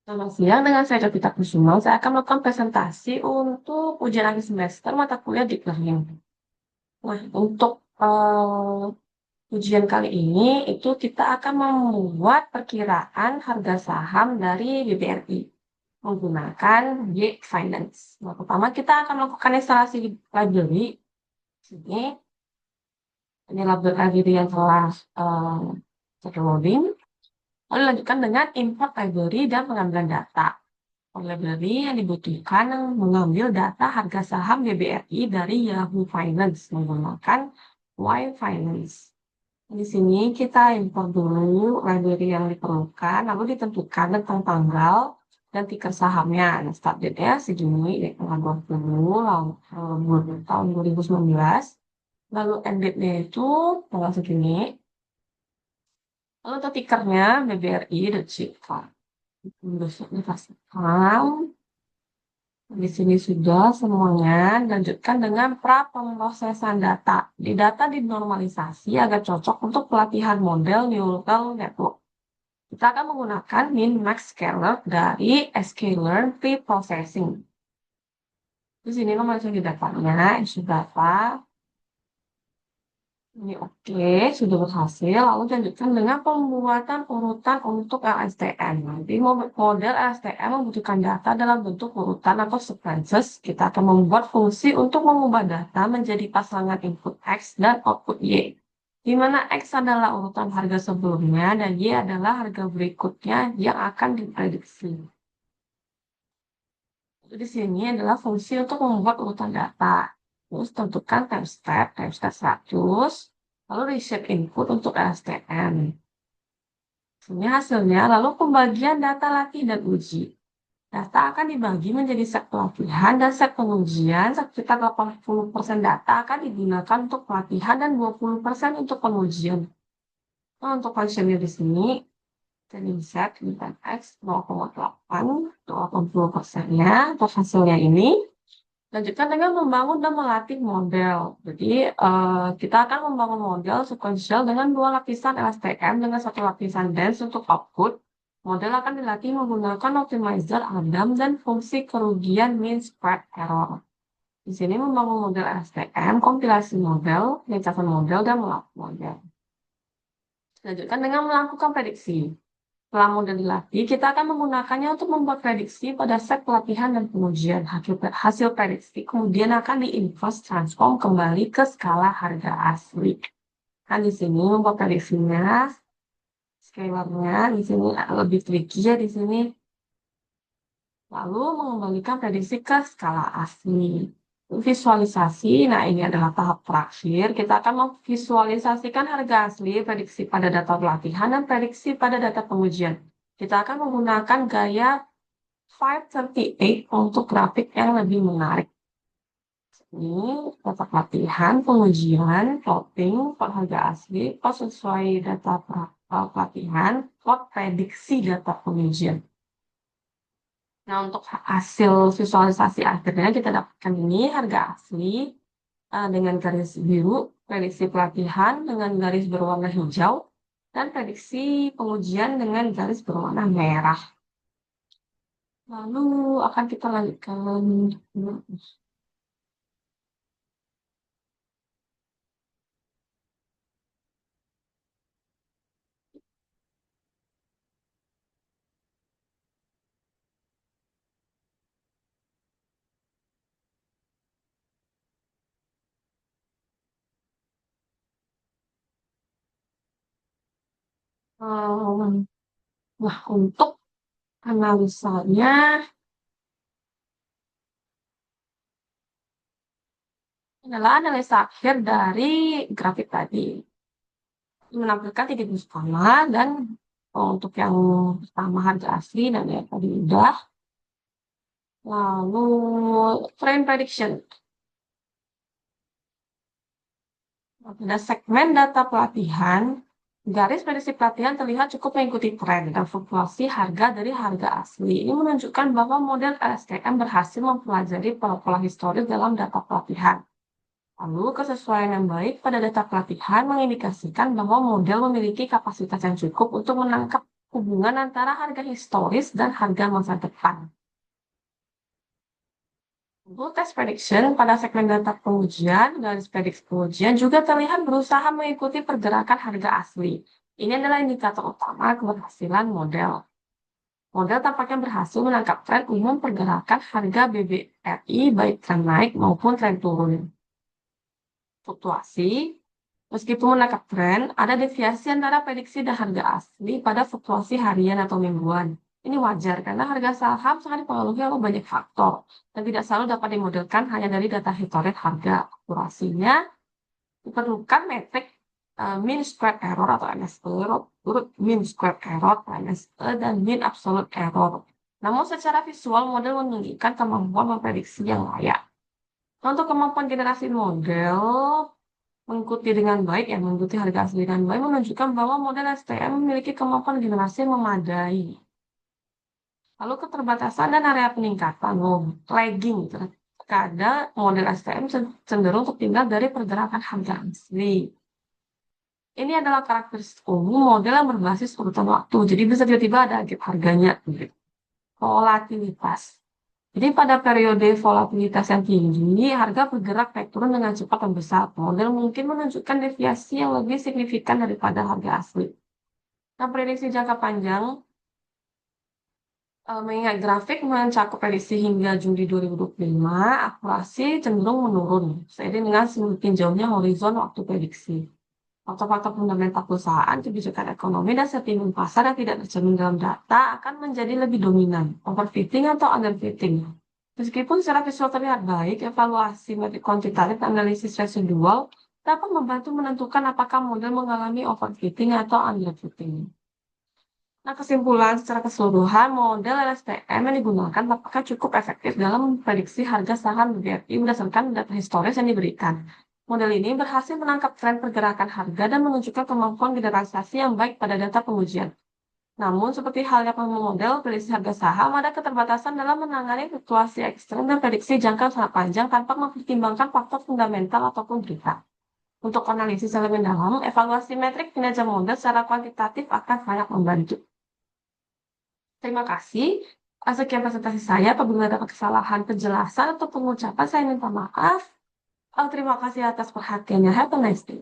Selamat siang, dengan saya Jovita Kusuma. Saya akan melakukan presentasi untuk ujian akhir semester mata kuliah Deep Learning. Nah, untuk ujian kali ini itu kita akan membuat perkiraan harga saham dari BBRI menggunakan Yext Finance. Nah, pertama kita akan melakukan instalasi library. Sini, ini library yang telah terloading. Lalu lanjutkan dengan import library dan pengambilan data. Library yang dibutuhkan mengambil data harga saham BBRI dari Yahoo Finance menggunakan Y Finance. Di sini kita import dulu library yang diperlukan, lalu ditentukan tentang tanggal dan ticker sahamnya. Nah, start date-nya segini, tanggal 20, lalu tahun 2019. Lalu end date-nya itu tanggal segini. Lalu untuk tickernya BBRI.CK. Besoknya pastikan. Di sini sudah semuanya. Lanjutkan dengan pra pemrosesan data. Di data dinormalisasi agar cocok untuk pelatihan model neural network. Kita akan menggunakan min-max scalar dari sklearn preprocessing. Di sini normalisasi datanya, isu data. Ini oke, sudah berhasil. Lalu lanjutkan dengan pembuatan urutan untuk LSTM. Nanti model LSTM membutuhkan data dalam bentuk urutan atau sequences. Kita akan membuat fungsi untuk mengubah data menjadi pasangan input X dan output Y. Di mana X adalah urutan harga sebelumnya dan Y adalah harga berikutnya yang akan diprediksi. Di sini adalah fungsi untuk membuat urutan data. Terus tentukan timestamp 100, lalu reshape input untuk LSTM. Ini hasilnya, lalu pembagian data latih dan uji. Data akan dibagi menjadi set pelatihan dan set pengujian. Sekitar 80% data akan digunakan untuk pelatihan dan 20% untuk pengujian. Nah, untuk functionnya di sini, training set dengan X 0,8, 80%-nya untuk hasilnya ini. Lanjutkan dengan membangun dan melatih model. Jadi, kita akan membangun model sequential dengan 2 lapisan LSTM dengan 1 lapisan dense untuk output. Model akan dilatih menggunakan optimizer Adam dan fungsi kerugian mean squared error. Di sini membangun model LSTM, kompilasi model, pencatat model, dan melatih model. Lanjutkan dengan melakukan prediksi. Setelah model dilatih, kita akan menggunakannya untuk membuat prediksi pada set pelatihan dan pengujian. Hasil prediksi kemudian akan di-inverse transform kembali ke skala harga asli. Nah, di sini membuat prediksinya, scalarnya di sini lebih tricky ya di sini. Lalu mengembalikan prediksi ke skala asli. Visualisasi, nah ini adalah tahap terakhir. Kita akan memvisualisasikan harga asli, prediksi pada data pelatihan, dan prediksi pada data pengujian. Kita akan menggunakan gaya 538 untuk grafik yang lebih menarik. Ini data pelatihan, pengujian, plotting, plot harga asli, plot sesuai data pelatihan, plot prediksi data pengujian. Nah, untuk hasil visualisasi akhirnya kita dapatkan ini harga asli dengan garis biru, prediksi pelatihan dengan garis berwarna hijau, dan prediksi pengujian dengan garis berwarna merah. Lalu akan kita lanjutkan. Nah, untuk analisanya adalah analisa akhir dari grafik tadi. Menampilkan titik utama dan untuk yang pertama harga asli dan ya tadi udah. Lalu trend prediction. Pada segmen data pelatihan, garis prediksi pelatihan terlihat cukup mengikuti tren dan fluktuasi harga dari harga asli. Ini menunjukkan bahwa model LSTM berhasil mempelajari pola-pola historis dalam data pelatihan. Lalu, kesesuaian yang baik pada data pelatihan mengindikasikan bahwa model memiliki kapasitas yang cukup untuk menangkap hubungan antara harga historis dan harga masa depan. Untuk tes prediction pada segmen data pengujian, garis prediksi pengujian juga terlihat berusaha mengikuti pergerakan harga asli. Ini adalah indikator utama keberhasilan model. Model tampaknya berhasil menangkap tren umum pergerakan harga BBRI baik tren naik maupun tren turun. Fluktuasi, meskipun menangkap tren, ada deviasi antara prediksi dan harga asli pada fluktuasi harian atau mingguan. Ini wajar karena harga saham sangat dipengaruhi oleh banyak faktor dan tidak selalu dapat dimodelkan hanya dari data historik harga. Akurasinya diperlukan metrik mean squared error atau MSE, mean squared error atau MSE, dan mean absolute error. Namun secara visual model menunjukkan kemampuan memprediksi yang layak. Untuk kemampuan generasi model mengikuti dengan baik, mengikuti harga asli dengan baik menunjukkan bahwa model STM memiliki kemampuan generasi yang memadai. Lalu keterbatasan dan area peningkatan, lagging. Terkadang model STM cenderung untuk tinggal dari pergerakan harga asli. Ini adalah karakteristik umum model yang berbasis urutan waktu. Jadi bisa tiba-tiba ada gap harganya. Volatilitas. Jadi pada periode volatilitas yang tinggi, harga bergerak naik turun dengan cepat dan besar. Model mungkin menunjukkan deviasi yang lebih signifikan daripada harga asli. Nah, prediksi jangka panjang, mengingat grafik mencakup prediksi hingga Juli 2025, akurasi cenderung menurun seiring dengan semakin jauhnya horizon waktu prediksi. Faktor-faktor fundamental perusahaan, kebijakan ekonomi, dan sentimen pasar yang tidak tercermin dalam data akan menjadi lebih dominan, overfitting atau underfitting. Meskipun secara visual terlihat baik, evaluasi metrik kuantitatif dan analisis residual dapat membantu menentukan apakah model mengalami overfitting atau underfitting. Nah, kesimpulan secara keseluruhan, model LSTM yang digunakan apakah cukup efektif dalam memprediksi harga saham BBRI berdasarkan data historis yang diberikan. Model ini berhasil menangkap tren pergerakan harga dan menunjukkan kemampuan generalisasi yang baik pada data pengujian. Namun, seperti halnya model prediksi harga saham, ada keterbatasan dalam menangani fluktuasi ekstrem dan prediksi jangka sangat panjang tanpa mempertimbangkan faktor fundamental ataupun berita. Untuk analisis yang lebih dalam, evaluasi metrik kinerja model secara kuantitatif akan sangat membantu. Terima kasih. Sekian presentasi saya. Apabila ada kesalahan penjelasan atau pengucapan, saya minta maaf. Terima kasih atas perhatiannya. Have a nice day.